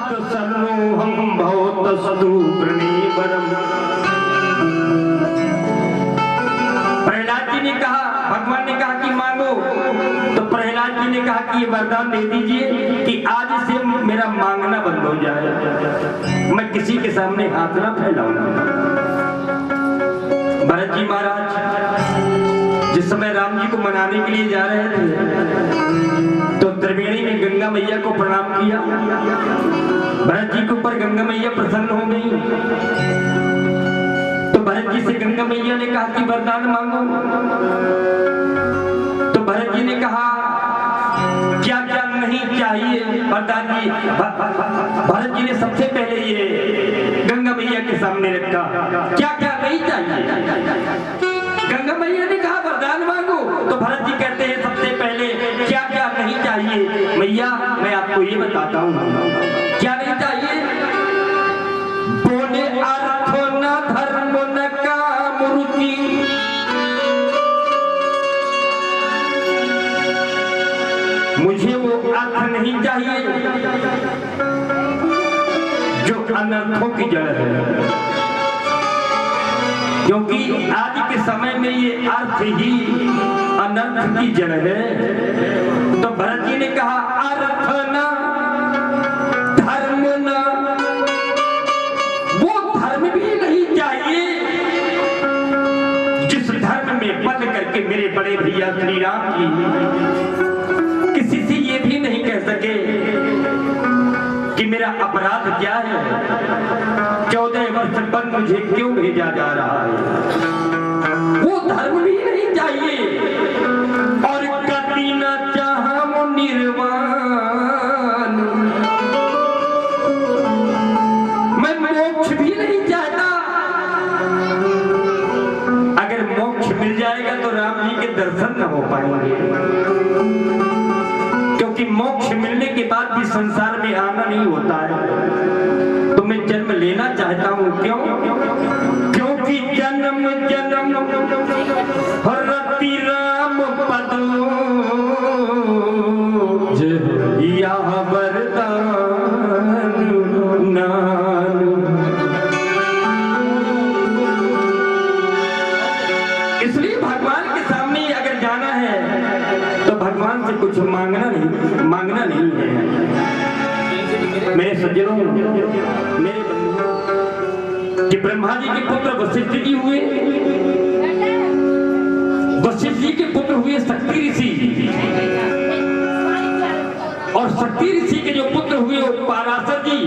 सर्वोहम भवतस्तु प्रणीवरम। प्रहलाद जी ने कहा, भगवान ने कहा कि मांगो, तो प्रहलाद जी ने कहा कि ये वरदान दे दीजिए कि आज से मेरा मांगना बंद हो जाए, मैं किसी के सामने हाथ ना फैलाऊंगा। भरत जी महाराज जिस समय राम जी को मनाने के लिए जा रहे थे तो त्रिवेणी में गंगा मैया को प्रणाम किया। भरत जी के ऊपर गंगा मैया प्रसन्न हो गई, तो भरत जी से गंगा मैया ने कहा कि वरदान मांगो। तो भरत जी ने कहा क्या क्या नहीं चाहिए वरदान जी। भरत जी ने सबसे पहले ये गंगा मैया के सामने रखा, क्या क्या नहीं चाहिए। गंगा मैया ने कहा वरदान मांगो, तो भरत जी कहते हैं सबसे पहले क्या क्या नहीं चाहिए। मैया मैं आपको ये बताता हूँ क्या नहीं चाहिए। बोले अर्थ न धर्म न काम रुचि, मुझे वो अर्थ नहीं चाहिए जो अनर्थों की जड़ है, क्योंकि आज के समय में ये अर्थ ही अनर्थ की जड़ है। तो भरत जी ने कहा अर्थ न धर्म न, वो धर्म भी नहीं चाहिए जिस धर्म में बंद करके मेरे बड़े भैया श्री राम जी किसी से ये भी नहीं कह सके कि मेरा अपराध क्या है, 14 वर्ष पर मुझे क्यों भेजा जा रहा है। वो धर्म भी नहीं चाहिए और गति न चाहूं निर्वाण, मैं मोक्ष भी नहीं चाहता। अगर मोक्ष मिल जाएगा तो राम जी के दर्शन न हो पाएंगे, क्योंकि मोक्ष मिलने के बाद भी संसार में आना नहीं होता है। तो मैं जन्म लेना चाहता हूँ, क्यों? क्योंकि जन्म जन्म रति राम पद या वरदान नानु। इसलिए भगवान के सामने अगर जाना है तो भगवान से कुछ मांगना नहीं है। मेरे सज्जनों, मेरे बंधुओं, कि ब्रह्मा जी के पुत्र वशिष्ठ जी हुए, वशिष्ठ जी के पुत्र हुए शक्ति ऋषि, और शक्ति ऋषि के जो पुत्र हुए वो पराशर जी,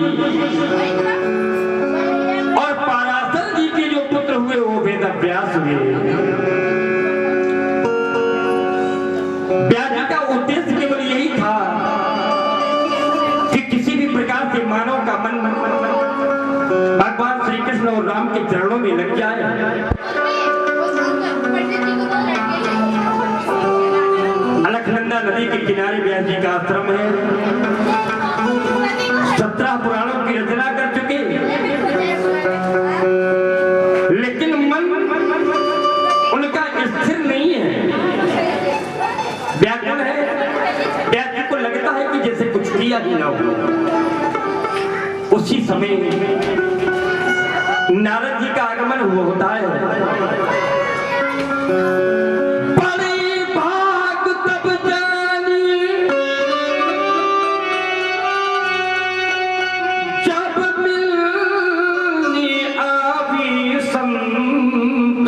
और पराशर जी के जो पुत्र हुए वो वेद व्यास हुए। व्यास जी का उद्देश्य केवल यही था कि किसी भी प्रकार से मानव का मन भगवान श्री कृष्ण और राम के चरणों में लग जाए। अलकनंदा नदी के किनारे व्यास जी का आश्रम है। 17 पुराणों की रचना कर चुके, लेकिन मन उनका स्थिर नहीं है, व्याकुल है। व्यास जी को लगता है कि जैसे कुछ किया ही ना हो। उसी समय नारद जी का आगमन हुआ होता है। बड़े भाग तब जानी जब मिलने आवी संत,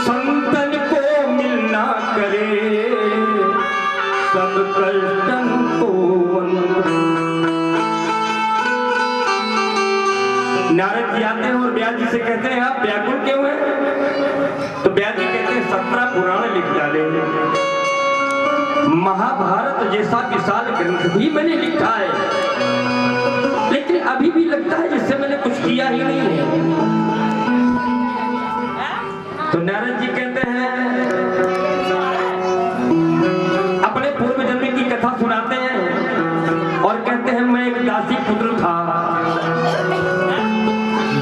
संतन को मिलना करे सब कष्टन को। नारद जी आते हैं और व्यास जी से कहते हैं आप व्याकुल क्यों हैं? तो व्यास जी कहते हैं 17 पुराण लिख डाले, महाभारत जैसा विशाल ग्रंथ भी मैंने लिखा है, लेकिन अभी भी लगता है जिससे मैंने कुछ किया ही नहीं है। तो नारद जी कहते हैं, अपने पूर्व जन्म की कथा सुनाते हैं और कहते हैं मैं एक दासी पुत्र था,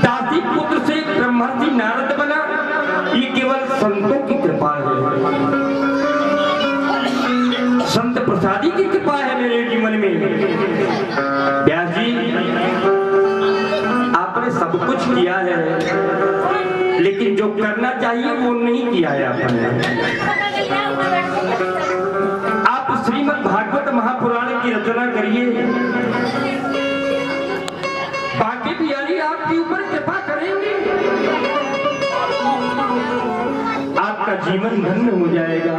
दासी पुत्र से ब्रह्मर्षि नारद बना, ये केवल संतों की कृपा है, संत प्रसादी की कृपा है मेरे जीवन में। व्यास जी, आपने सब कुछ किया है, लेकिन जो करना चाहिए वो नहीं किया है आपने। आप श्रीमद् भागवत महापुराण की रचना करिए, बाकी बिहारी आपके ऊपर कृपा करेंगे, आपका जीवन धन्य हो जाएगा।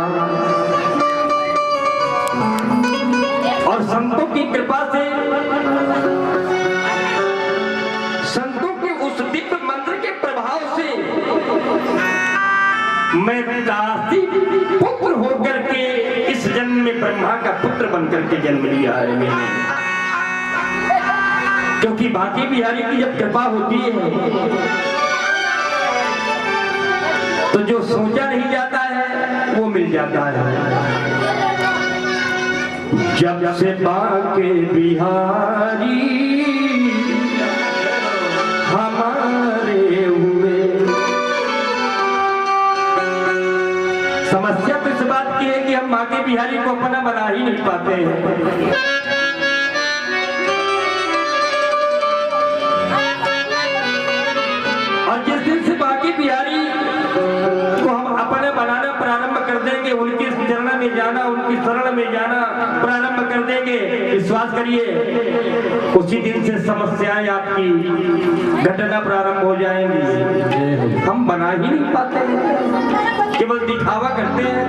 और संतों की कृपा से, संतों के उस दिव्य मंत्र के प्रभाव से मैं दासी पुत्र होकर के इस जन्म में ब्रह्मा का पुत्र बनकर के जन्म लिया है मैंने। क्योंकि बाकी बिहारी की जब कृपा होती है तो जो सोचा नहीं जाता है वो मिल जाता है। जब से बाके बिहारी हमारे हुए, समस्या तो इस बात की है कि हम बाके बिहारी को अपना बना ही नहीं पाते हैं। और जिस दिन से बाकी बिहारी को हम अपने बनाना प्रारंभ कर देंगे, उनकी चरण में जाना, उनकी शरण में जाना प्रारंभ कर देंगे, विश्वास करिए उसी दिन से समस्याएं आपकी घटना प्रारंभ हो जाएंगी। हम बना ही नहीं पाते, केवल दिखावा करते हैं।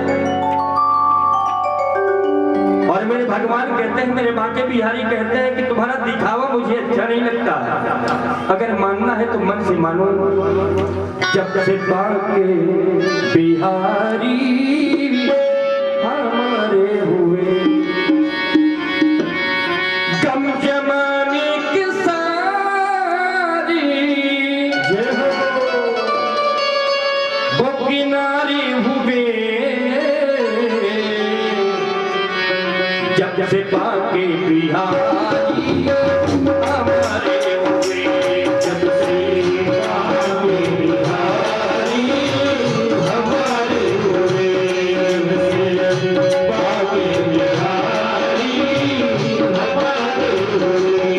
और मेरे भगवान कहते हैं, मेरे बाके बिहारी कहते हैं कि तुम्हारा दिखावा मुझे अच्छा नहीं लगता, अगर मानना है तो मन से मानो। जब से बाके बिहारी हमारे हुए, गम जमाने के सारी वो किनारी हुए। जब से बाके बिहारी हमारे हुए, जब से बाके बिहारी हमारे हुए, जब से बाके बिहारी हमारे हुए।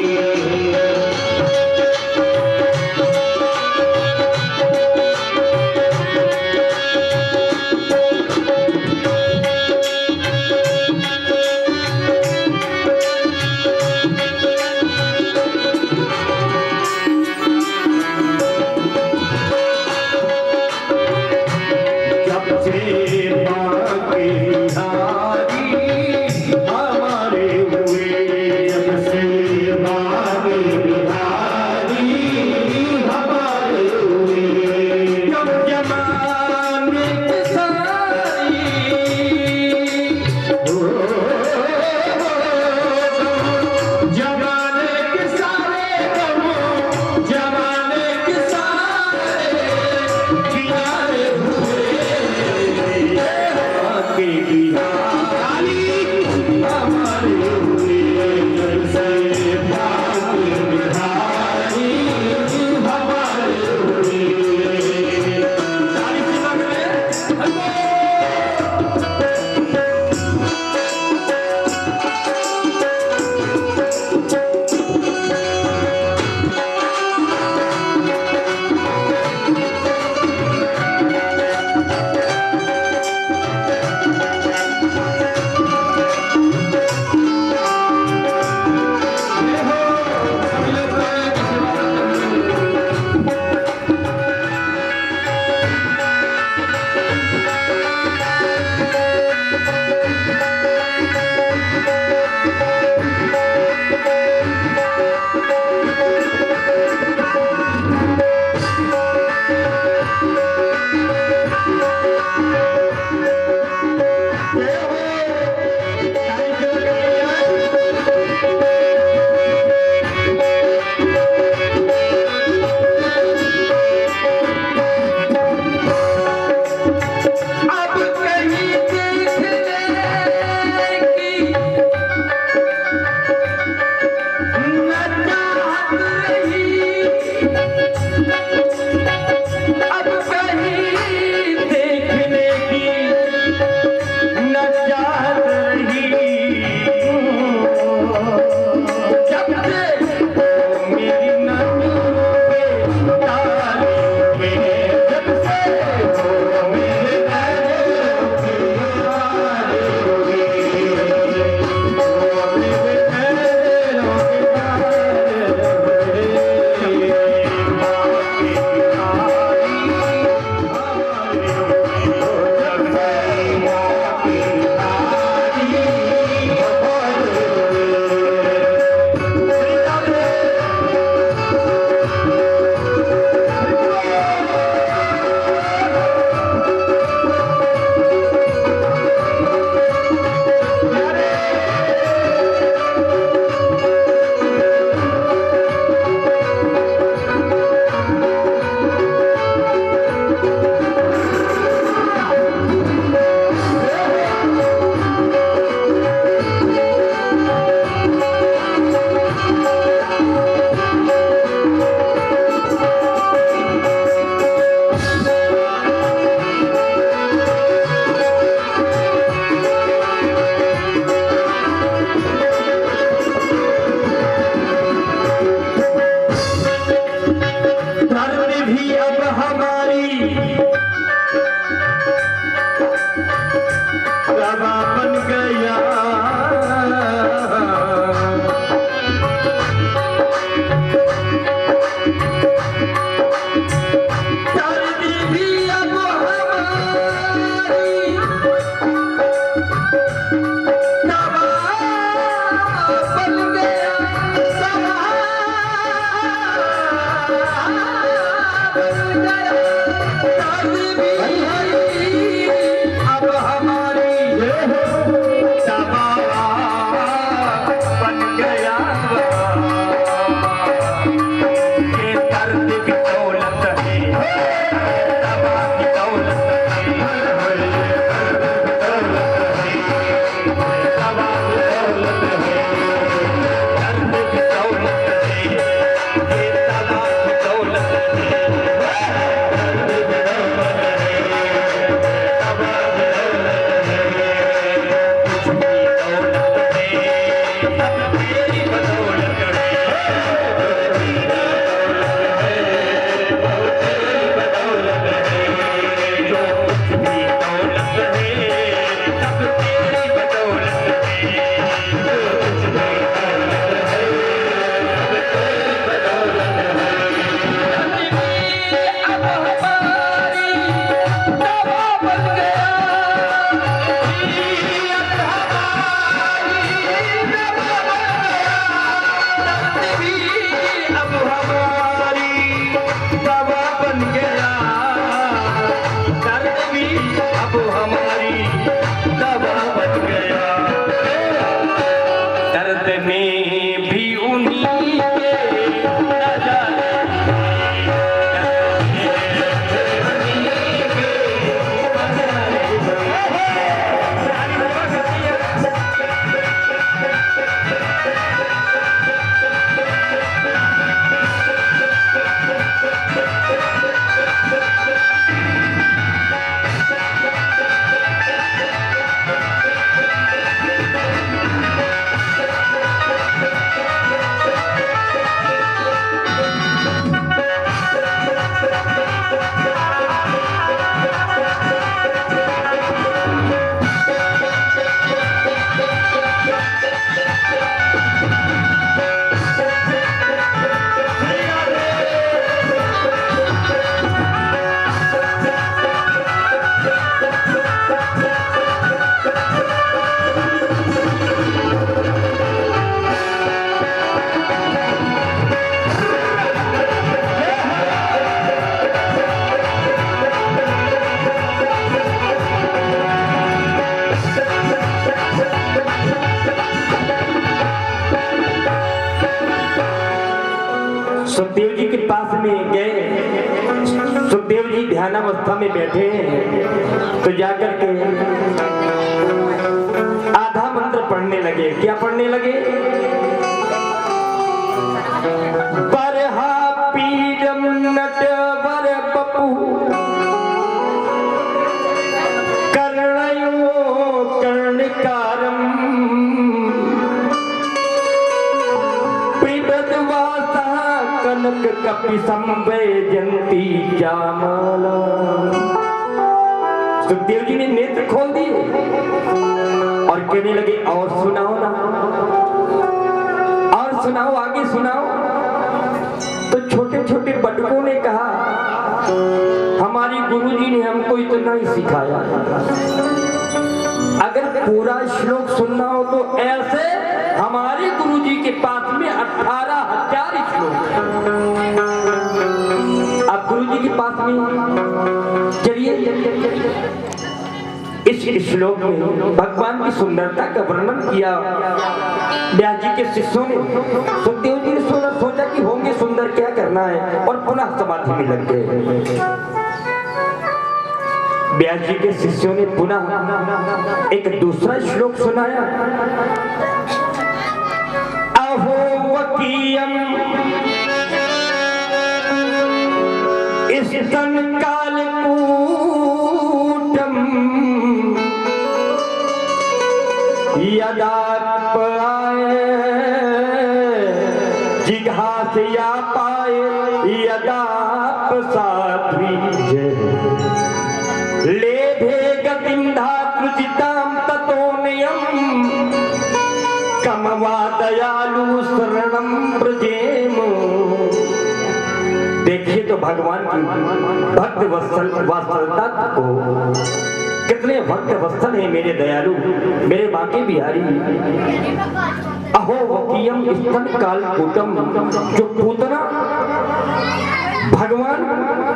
जगत में भी उन्हीं के नजारे। सुखदेव जी के पास में गए। सुखदेव जी ध्यानावस्था में बैठे हैं तो जाकर के आधा मंत्र पढ़ने लगे। क्या पढ़ने लगे? बरहा पीरम नटवर बपू कर्णयो कर्णिकारम कनक कपि संवेजंती जामाला। सुखदेव जी ने नेत्र खोल दिए और कहने लगे और सुनाओ ना, और सुनाओ, आगे सुनाओ। तो छोटे छोटे बटकों ने कहा हमारी गुरुजी ने हमको इतना ही सिखाया, अगर पूरा श्लोक सुनना हो तो ऐसे हमारे गुरुजी के पास में 18,000 श्लोक। अब गुरुजी के पास में चलिए इस श्लोक में भगवान की सुंदरता का वर्णन किया। व्यास जी के शिष्यों ने, सुखदेव जी ने सोचा कि होंगे सुंदर, क्या करना है, और पुनः समाधि में लग गए। व्यास जी के शिष्यों ने पुनः एक दूसरा श्लोक सुनाया। अहो वकीयम स्तन कालकूटम यदाप आए जिघास या पाए यदाप साध्वी लेभे गतिम धातृजिताम ततोनयम कमवा दयालु शरणम ब्रजेम। देखिए तो भगवान की भक्त वात्सलता को, कितने भक्त वत्सल है मेरे दयालु, मेरे बांके बिहारी। अहो वकीयम स्तन कालकूटम, जो पूतना भगवान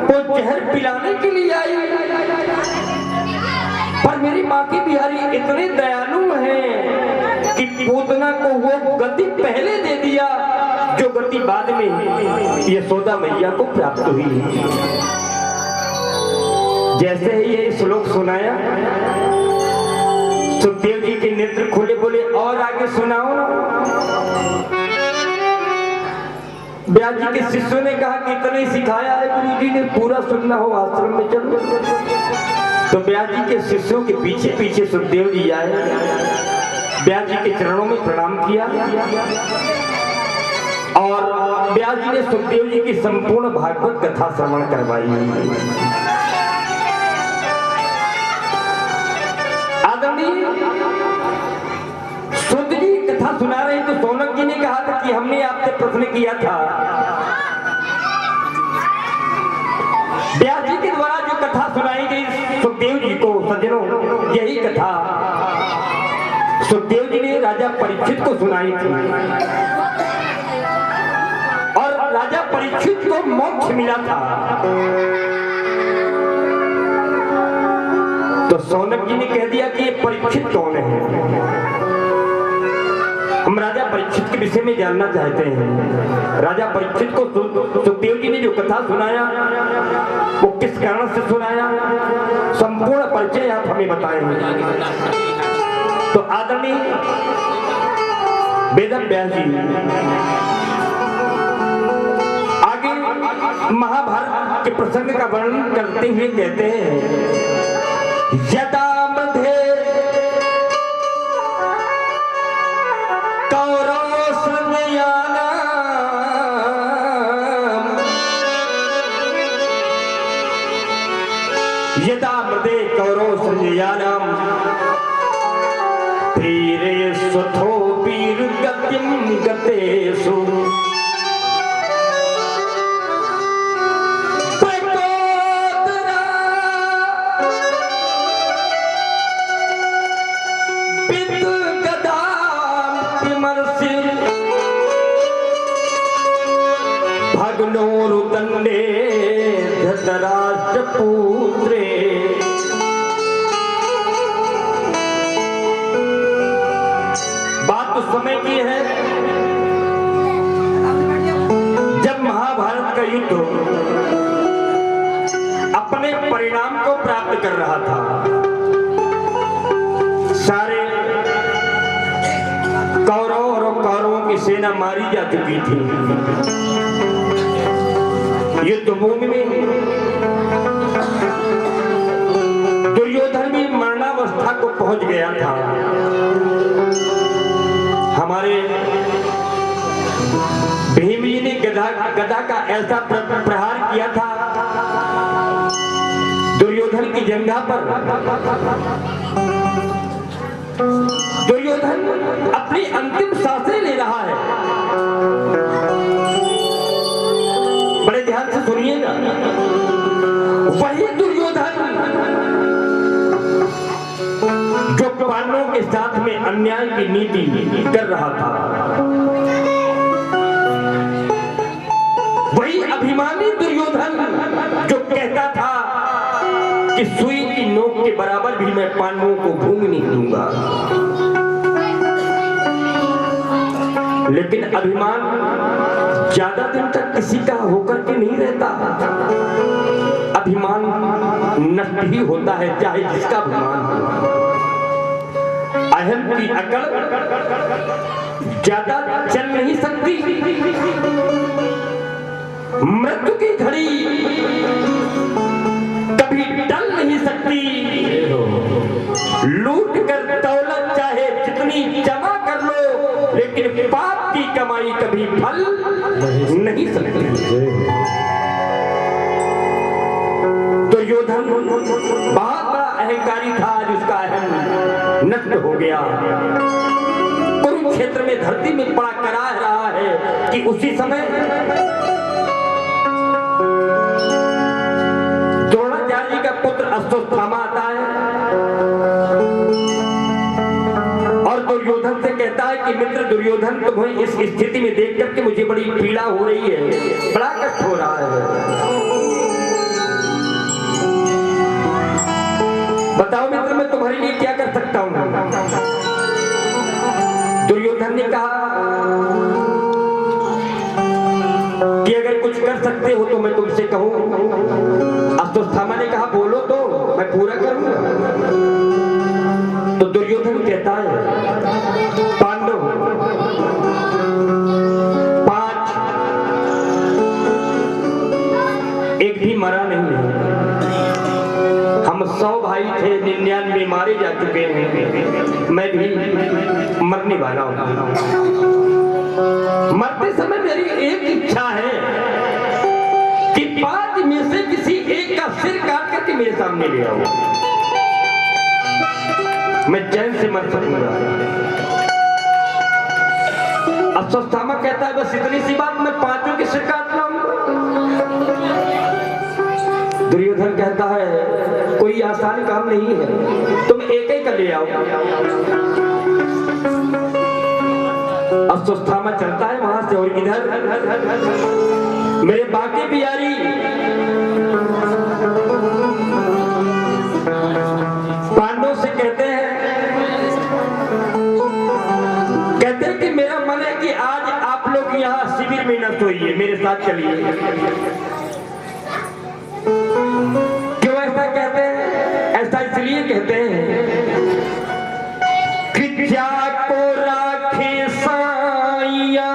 को जहर पिलाने के लिए आई, पर मेरी बांके बिहारी इतने दयालु हैं कि पूतना को वो गति पहले दे दिया जो गति बाद में यशोदा मैया को प्राप्त हुई। जैसे ही ये श्लोक सुनाया, सुखदेव जी के नेत्र खोले, बोले और आगे सुनाओ ना। व्यास जी के शिष्यों ने कहा कि इतना ही सिखाया है गुरु जी ने, पूरा सुनना हो आश्रम में चलो। तो व्यास जी के शिष्यों के पीछे पीछे सुखदेव जी आए, व्यास जी के चरणों में प्रणाम किया और व्यास जी ने सुखदेव जी की संपूर्ण भागवत कथा श्रवण करवाई। आदरणीय सुध जी कथा सुना रहे तो सोनक जी ने कहा था कि हमने आपसे प्रश्न किया था, व्यास जी के द्वारा जो कथा सुनाई गई सुखदेव जी को, सज्जनों यही कथा सुखदेव जी ने राजा परीक्षित को सुनाई थी और राजा परीक्षित को मोक्ष मिला था। तो सौनक जी ने कह दिया कि ये परीक्षित कौन है, हम राजा परीक्षित के विषय में जानना चाहते हैं। राजा परीक्षित को सुखदेव जी ने जो कथा सुनाया वो किस कारण से सुनाया, संपूर्ण परिचय आप हमें बताएंगे। तो आदरणीय वेद व्यास जी आगे महाभारत के प्रसंग का वर्णन करते हुए कहते हैं, यदा मध्य यदा मृदे कौरव संजयानाम धीरे स्वथो वीर गतिम गतेषु प्रकोदरा पित गदाम विमर्शि भग्नोरुदंडे धृतराष्ट्र पुत्रे। बात तो समय की है जब महाभारत का युद्ध अपने परिणाम को प्राप्त कर रहा था। सारे कौरव और कौरवों की सेना मारी जा चुकी थी। युद्ध भूमि में दुर्योधन भी मरणावस्था को पहुंच गया था। हमारे भीम जी ने गदा का ऐसा प्रहार किया था दुर्योधन की जंघा पर। दुर्योधन अपनी अंतिम सांसें ले रहा है। बड़े ध्यान से सुनिएगा, वही दुर्योधन जो पांडवों के साथ में अन्याय की नीति कर रहा था, वही अभिमानी दुर्योधन जो कहता था कि सुई की नोक के बराबर भी मैं पांडवों को भूंग नहीं दूंगा। लेकिन अभिमान ज्यादा दिन तक किसी का होकर के नहीं रहता। अभिमान नष्ट ही होता है, चाहे जिसका अभिमान हो। अहम की अकड़ ज्यादा चल नहीं सकती। मृत्यु की घड़ी कभी टल नहीं सकती। लूट कर दौलत चाहे जितनी जमा कर लो, लेकिन पाप की कमाई कभी फल नहीं सकती। दुर्योधन बहुत बड़ा अहंकारी था, जिसका अहम नष्ट हो गया। कुरुक्षेत्र में धरती में पड़ा करा रहा है कि उसी समय द्रोणाचार्य जी का पुत्र अश्वत्थामा आता है और दुर्योधन से कहता है कि मित्र दुर्योधन, तुम्हें इस स्थिति में देख करके मुझे बड़ी पीड़ा हो रही है, बड़ा कष्ट हो रहा है। बताओ मित्र, मैं तुम्हारे लिए क्या कर सकता हूं? दुर्योधन ने कहा कि अगर कुछ कर सकते हो तो मैं तुमसे कहूं। अश्वत्थामा ने कहा बोलो तो मैं पूरा करूंगा। तो दुर्योधन कहता है, पांडव 5 एक भी मरा नहीं है। हम 100 भाई थे, 99 मारे जा चुके हैं। मैं भी मरने वाला हूं। मरते समय मेरी एक इच्छा है कि 5 में से किसी एक का सिर काट करके मेरे सामने ले आओ, मैं चैन से मर सकूंगा। अश्वत्थामा कहता है बस इतनी सी बात, मैं 5 के सिर काट लाऊंगा। दुर्योधन कहता है कोई आसान काम नहीं है, तुम एक ही का ले आओ। अश्वत्थामा चलता है वहां से और इधर मेरे बाकी बिहारी पांडवों से कहते हैं कि मेरे सोइए, मेरे साथ चलिए। क्यों ऐसा कहते हैं? ऐसा इसलिए कहते हैं कि क्या को राखे साइया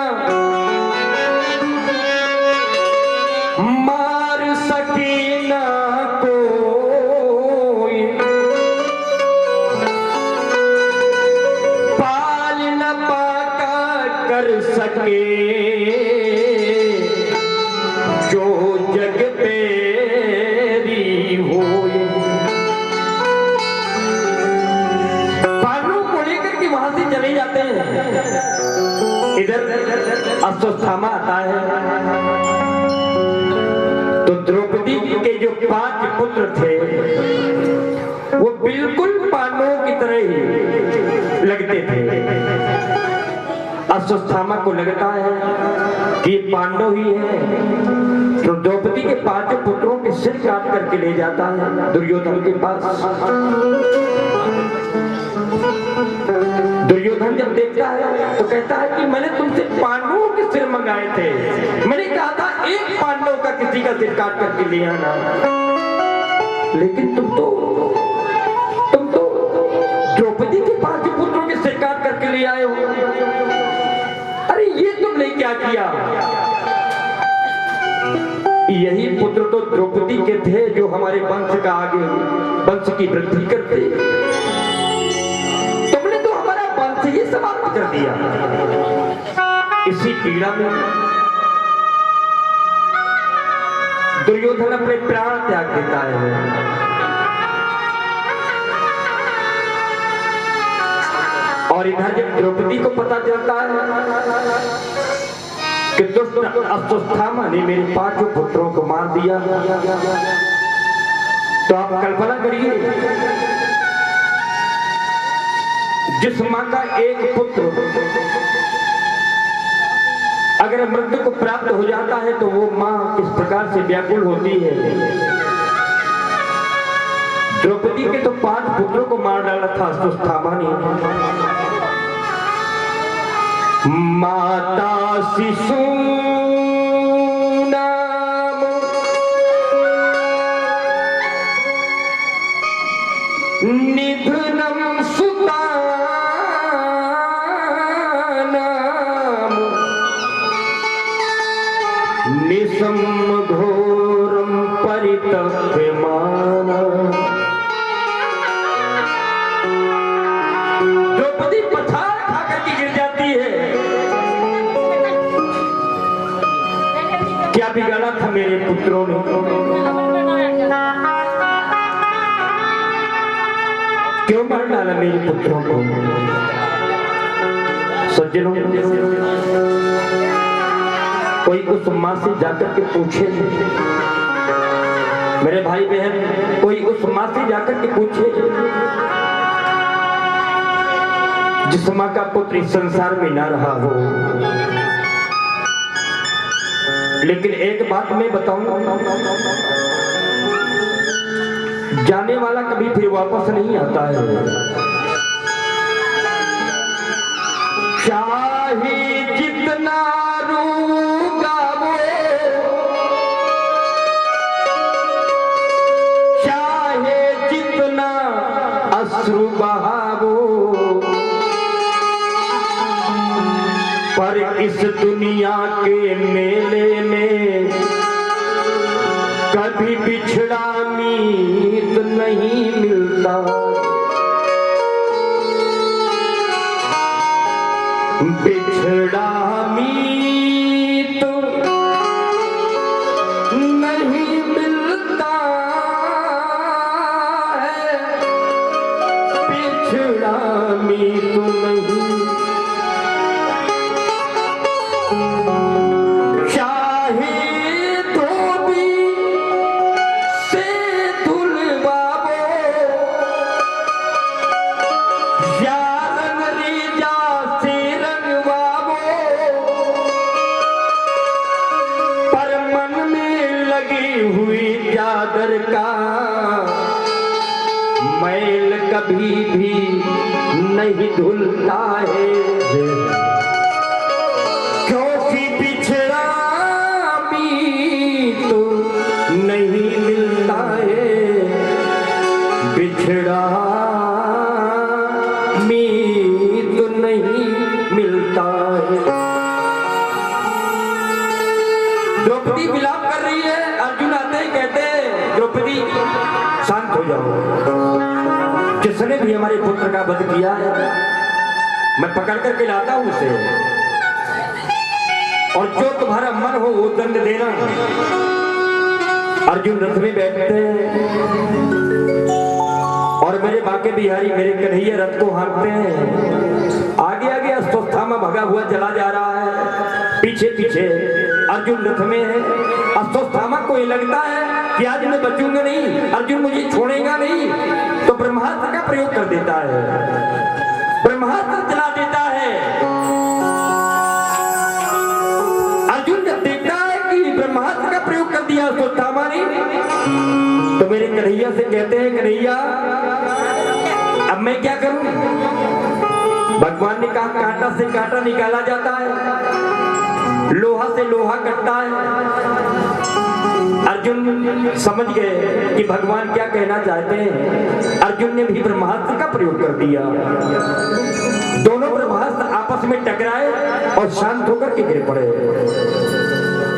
मार सके ना कोई, पाल न पाका कर सके जो जग तेरी होए। पांडवों को लेकर के वहां से चले जाते हैं। इधर अश्वत्थामा आता है तो द्रौपदी के जो 5 पुत्र थे वो बिल्कुल पांडवों की तरह ही लगते थे। अश्वत्थामा को लगता है कि ये पांडव ही है, तो द्रौपदी के 5 पुत्रों के सिर काट करके ले जाता है दुर्योधन के पास। दुर्योधन जब देखता है तो कहता है कि मैंने तुमसे पांडवों के सिर मंगाए थे, मैंने कहा था एक पांडव का किसी का सिर काट करके ले आना, लेकिन तुम तो द्रौपदी के 5 पुत्रों के सिर काट करके ले आए हो। अरे ये तुमने क्या किया? यही पुत्र तो द्रौपदी के थे जो हमारे वंश का आगे वंश की वृद्धि करते, तुमने तो हमारा वंश ही समाप्त कर दिया। इसी पीड़ा में दुर्योधन अपने प्राण त्याग देता है। और इधर जब द्रौपदी को पता चलता है कि दुष्ट अश्वत्थामा ने मेरे 5 पुत्रों को मार दिया, तो आप कल्पना करिए जिस मां का एक पुत्र अगर मृत्यु को प्राप्त हो जाता है तो वो मां किस प्रकार से व्याकुल होती है। द्रौपदी के तो 5 पुत्रों को मार डाला था अश्वत्थामा ने। माता शिशु नाम निधनम सुता नाम निशम घोरम परितप्यमाना। द्रौपदी पछाड़ खा करके गिर जाती है। क्या बिगाड़ा था मेरे पुत्रों ने? क्यों मार डाला मेरे पुत्रों को? सज्जनों, कोई उस मां से जाकर के पूछे, मेरे भाई बहन, कोई उस मां से जाकर के पूछे जिस मां का पुत्र इस संसार में ना रहा हो। लेकिन एक बात मैं बताऊं, जाने वाला कभी फिर वापस नहीं आता है। चाहे जितना रोगा वो, चाहे जितना अश्रु बहावो, पर इस दुनिया के मेले में कभी बिछड़ा मीत नहीं मिलता। बिछड़ा मीत नहीं मिलता है, बिछड़ा मीत नहीं। मैल कभी भी नहीं धुलता है, क्योंकि बिछड़ा द्रौपदी विलाप कर रही है। अर्जुन आते ही कहते हैं द्रौपदी शांत हो जाओ, जिसने भी हमारे पुत्र का वध किया है मैं पकड़ करके लाता हूं उसे, और जो तुम्हारा मन हो वो दंड देना। अर्जुन रथ में बैठते हैं और मेरे बाके बिहारी मेरे कन्हैया रथ को हाँकते हैं। आगे आगे अश्वत्थामा भगा हुआ चला जा रहा है, पीछे पीछे अर्जुन रथ में है। अश्वत्थामा को ये लगता है कि आज मैं बचूंगा नहीं, अर्जुन मुझे छोड़ेगा नहीं, तो ब्रह्मास्त्र का प्रयोग कर देता है, ब्रह्मास्त्र चला देता है। अर्जुन जब देखता है कि ब्रह्मास्त्र का प्रयोग कर दिया अश्वत्थामा ने, तो मेरे कन्हैया से कहते हैं कन्हैया अब मैं क्या करूं? भगवान ने कहा कांटा से कांटा निकाला जाता है, लोहा से लोहा कटता है। अर्जुन समझ गए कि भगवान क्या कहना चाहते हैं। अर्जुन ने भी ब्रह्मास्त्र का प्रयोग कर दिया, दोनों ब्रह्मास्त्र आपस में टकराए और शांत होकर के गिर पड़े।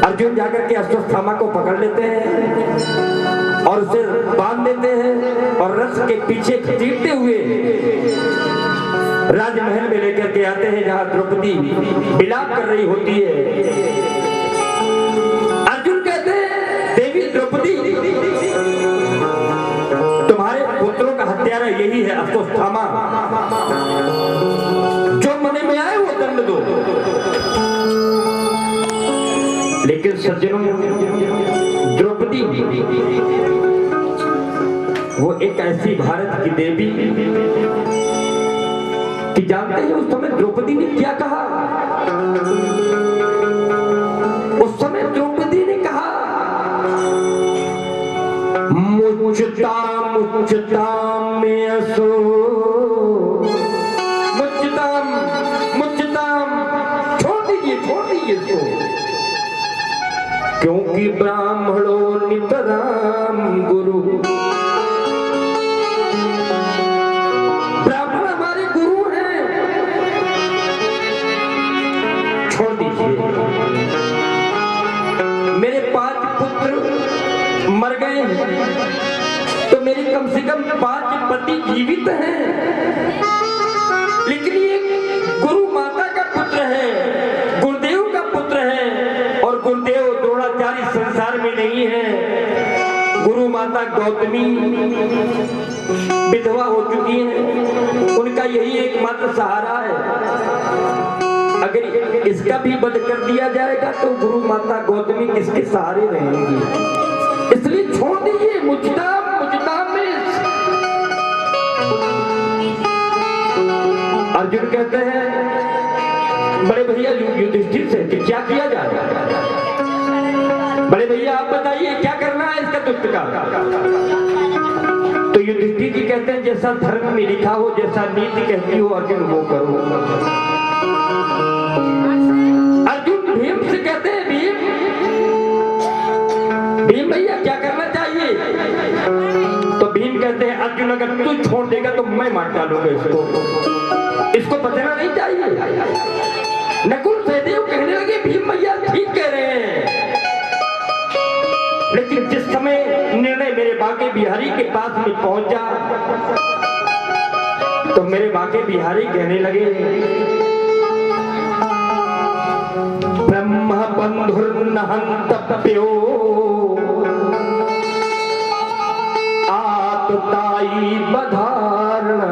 अर्जुन जाकर के अश्वत्थामा को पकड़ लेते हैं और उसे बांध देते हैं और रथ के पीछे खींचते हुए राजमहल में लेकर के आते हैं, जहां द्रौपदी विलाप कर रही होती है। अर्जुन कहते हैं देवी द्रौपदी तुम्हारे पुत्रों का हत्यारा यही है अश्वत्थामा, जो मन में आए वो दंड दो। लेकिन सज्जनों द्रौपदी वो एक ऐसी भारत की देवी कि जानते हैं उस समय द्रौपदी ने क्या कहा? उस समय द्रौपदी ने कहा मुझताम मुझताम में असो, मुझताम मुझताम, छोड़ दीजिए इसको, क्योंकि ब्राह्मणों नितराम गुरु, ब्राह्मण हमारे गुरु हैं, छोड़ दीजिए। मेरे 5 पुत्र मर गए हैं, तो मेरे कम से कम 5 पति जीवित हैं, लेकिन ये गुरु माता का पुत्र है, गुरुदेव का पुत्र है, और गुरुदेव द्रोणाचार्य संसार में नहीं है। गुरु माता गौतमी विधवा हो चुकी है, उनका यही एकमात्र सहारा है। अगर इसका भी वध कर दिया जाएगा तो गुरु माता गौतमी किसके सहारे रहेंगी? इसलिए छोड़ दीजिए मुझताम मुझताम में। अर्जुन कहते हैं बड़े भैया युधिष्ठिर से कि क्या किया जाए? बड़े भैया आप बताइए क्या करना है इसका दुष्ट का? तो युधिष्ठिर जी कहते हैं जैसा धर्म में लिखा हो, जैसा नीति कहती हो अर्जुन वो करो। अर्जुन भीम से कहते हैं भीम भैया क्या करना चाहिए? तो भीम कहते हैं अर्जुन अगर तू छोड़ देगा तो मैं मार डालूंगा इसको बचना नहीं चाहिए। नकुल सहदेव कहने लगे भीम भैया ठीक कह रहे हैं, लेकिन जिस समय निर्णय मेरे बाके बिहारी के पास में पहुंचा तो मेरे बाके बिहारी कहने लगे ब्रह्म बंधुर्नहंतप्यो आतताई बधारणा।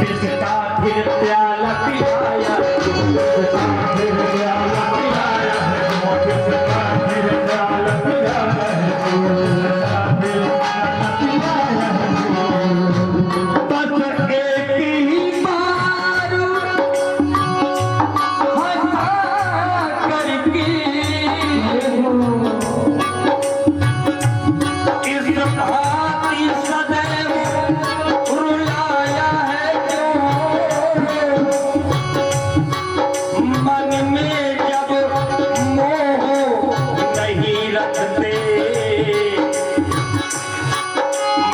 किसका फिर प्याला पिलाया, किसका फिर प्याला पिलाया, किसका फिर प्याला पिलाया, बस एक ही बार हंसा करके इस भांति सदैव रुलाया है जो, मन में जब मोह नहीं रखते,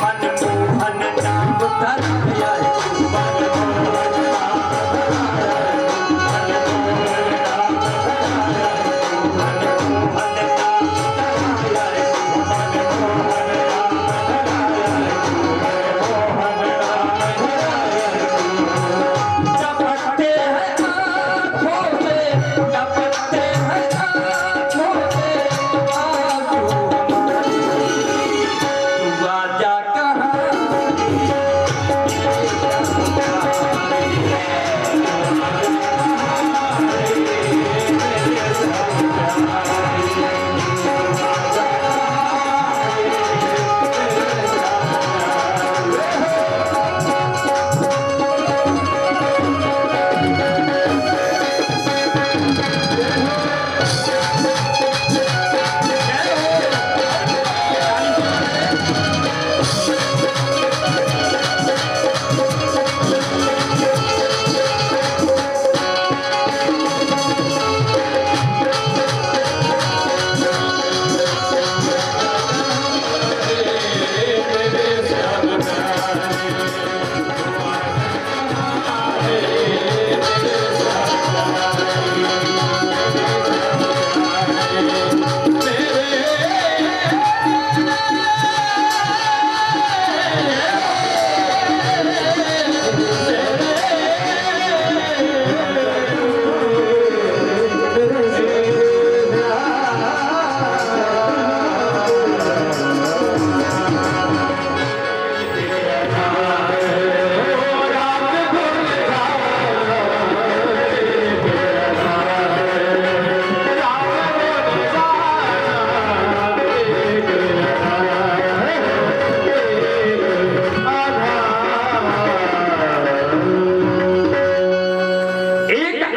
मनमोहन नाम धराया है, मनमोहन नाम धराया है, मनमोहन नाम धराया है, मनमोहन नाम धराया है, मनमोहन नाम धराया है, मनमोहन नाम धराया है। टपकते हैं आँखों से, टपकते हैं आँखों से आंसू हमारे, तू आजा कहाँ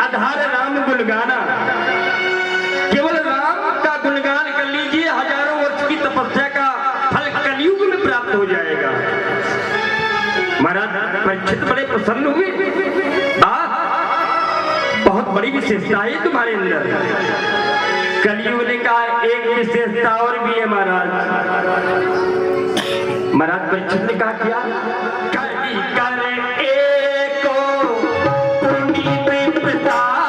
आधार राम गुणगाना, केवल राम का गुणगान कर लीजिए, हजारों वर्ष की तपस्या का फल कलयुग में प्राप्त हो जाएगा। महाराज परीक्षित बड़े प्रसन्न हुए, बहुत बड़ी विशेषता है तुम्हारे अंदर। कलयुग ने कहा एक विशेषता और भी है महाराज। महाराज परीक्षित ने कहा क्या? कली करे एको पुनीत प्रताप,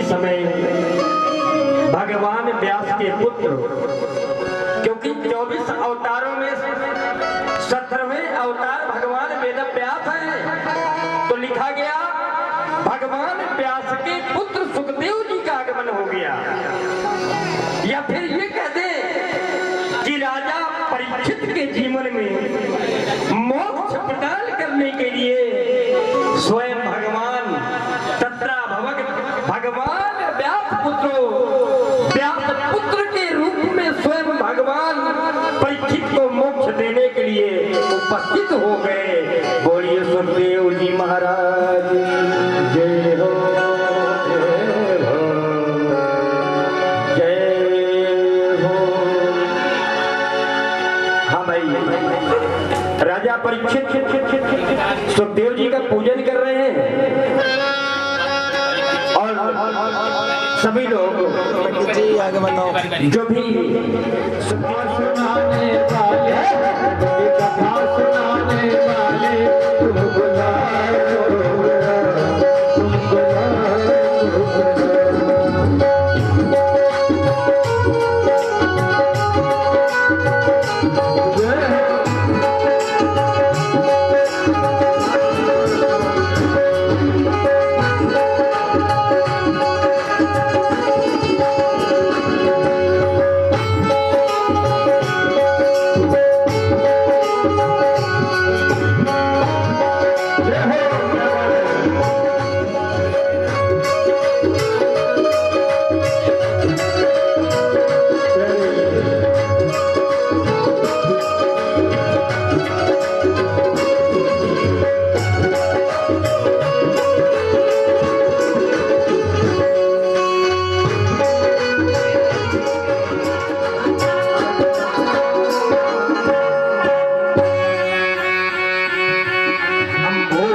समय भगवान व्यास के पुत्र, क्योंकि 24 अवतारों में 17वें अवतार भगवान वेद व्यास है, तो लिखा गया भगवान व्यास के पुत्र सुखदेव जी का आगमन हो गया। या फिर ये कहते कि राजा परीक्षित के जीवन में मोक्ष प्रदान करने के लिए स्वयं भगवान तत्राभवक भगवान व्यास पुत्र के रूप में स्वयं भगवान परीक्षित को मोक्ष देने के लिए उपस्थित हो गए। बोलिए सुखदेव जी महाराज जय हो, जय हो। हाँ भाई, राजा परीक्षित सुखदेव जी का पूजन कर रहे हैं और सभी लोग जो भी सुनाने वाले कथा सुनाने वाले तुमको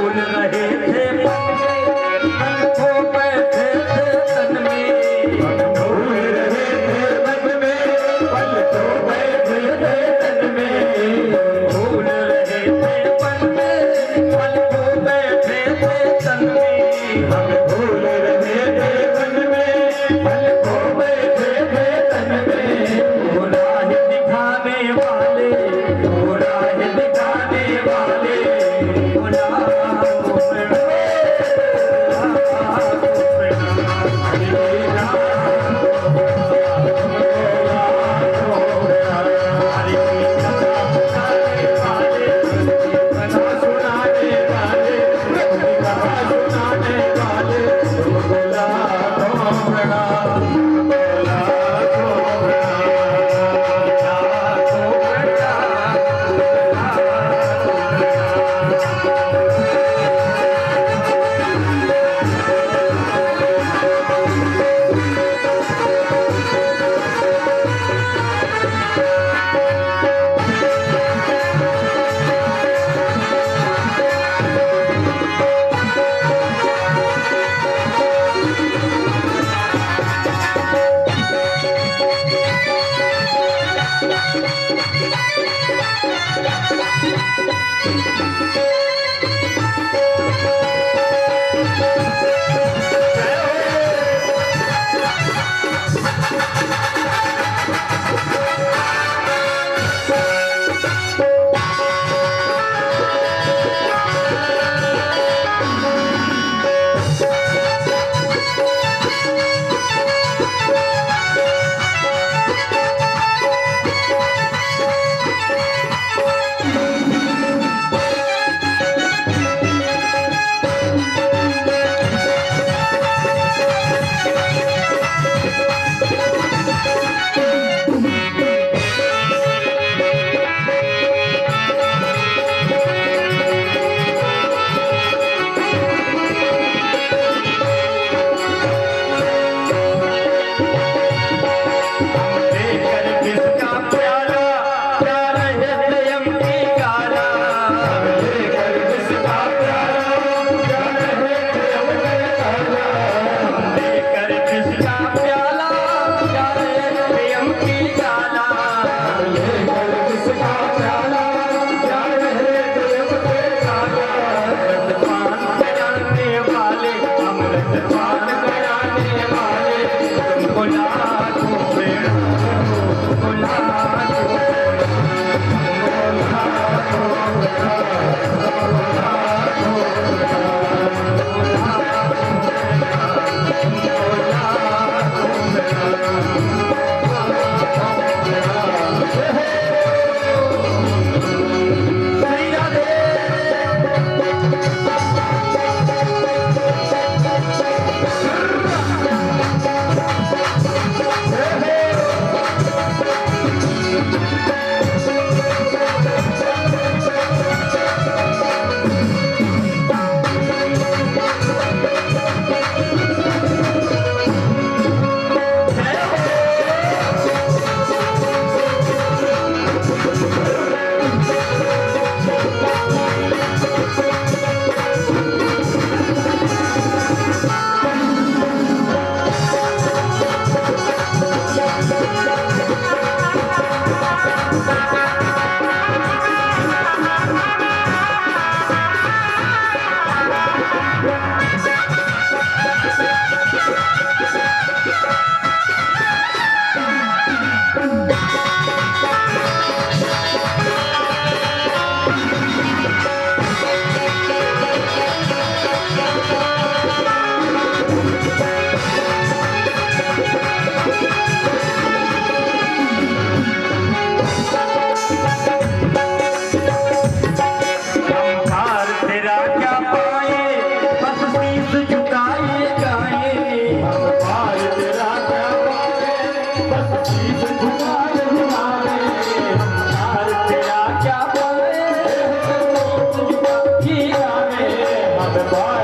बात